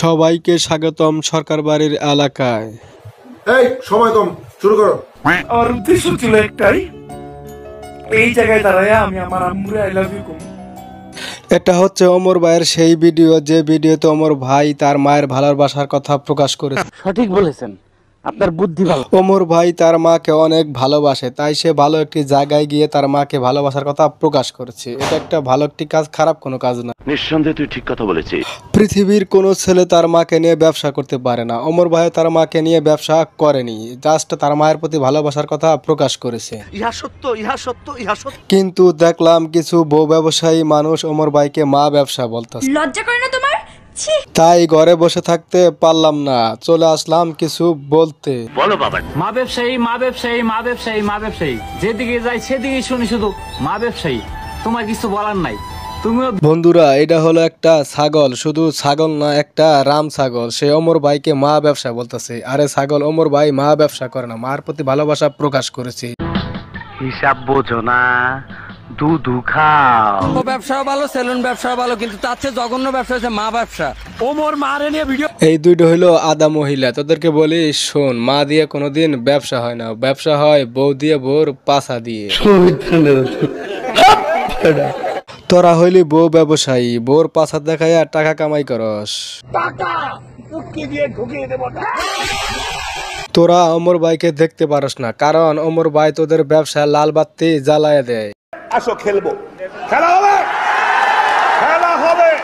সবাইকে স্বাগতম সরকার বাড়ির এলাকায়। এই সময় কম, শুরু করো। আমার উদ্দেশ্য ছিল একটাই, এই জায়গায় দাঁড়ায় আমি আমার আম্মুরে আই লাভ ইউ কম। এটা হচ্ছে ওমর ভাইয়ের সেই ভিডিও যে ভিডিওতে ওমর ভাই তার মায়ের ভালোবাসার কথা প্রকাশ করেছে। সঠিক বলেছেন, আপনার বুদ্ধি ভালো। ওমর ভাই তার মাকে অনেক ভালোবাসে, তাই সে ভালো একটি জায়গায় গিয়ে তার মাকে ভালোবাসার কথা প্রকাশ করেছে। এটা একটা ভালো একটি কাজ, খারাপ কোনো কাজ না। নিঃসন্দেহে তুই ঠিক কথা বলেছিস। পৃথিবীর কোনো ছেলে তার মাকে নিয়ে ব্যবসা করতে পারে না। ওমর ভাই তার মাকে নিয়ে ব্যবসা করেনি, জাস্ট তার মায়ের প্রতি ভালোবাসার কথা প্রকাশ করেছে। ইহা সত্য, ইহা সত্য, ইহা সত্য। কিন্তু দেখলাম কিছু বউ ব্যবসায়ী মানুষ ওমর ভাইকে মা ব্যবসা বলতেছে। লজ্জা করে না তোমার? তাই ঘরে বসে থাকতে পারলাম না, চলে আসলাম কিছু বলতে। বলো বাবা। মা ব্যবসায়ী, মা ব্যবসায়ী, মা ব্যবসায়ী, মা ব্যবসায়ী, যেদিকে যাই সেদিকে শুনি শুধু মা ব্যবসায়ী। তোমার কিছু বলার নাই। তুমিও বন্ধুরা, এটা হলো একটা ছাগল, শুধু ছাগল না, একটা রাম ছাগল। সে ওমর ভাইকে মা ব্যবসা বলতেছে। আরে ছাগল, ওমর ভাই মা ব্যবসা করে না, মার প্রতি ভালোবাসা প্রকাশ করেছে। হিসাব বোঝো না, দুধু খাও। ব্যবসা ভালো, সেলুন ব্যবসা ভালো, কিন্তু তার চেয়ে জঘন্য ব্যবসা হচ্ছে মা ব্যবসা। ওমর মারে নিয়ে ভিডিও। এই দুইটা হইলো আদা মহিলা। তোদেরকে বলি শোন, মা দিয়ে কোনোদিন ব্যবসা হয় না, ব্যবসা হয় বউ দিয়ে, বউর পাছা দিয়ে। তোরা হইলি বউ ব্যবসায়ী, বউর পাছা দেখাইয়া টাকা কামাই করস। তোরা ওমর ভাইকে দেখতে পারস না, কারণ ওমর ভাই তোদের ব্যবসা লাল বাতি জ্বালায় দেয়। আসো খেলবো, খেলা হবে।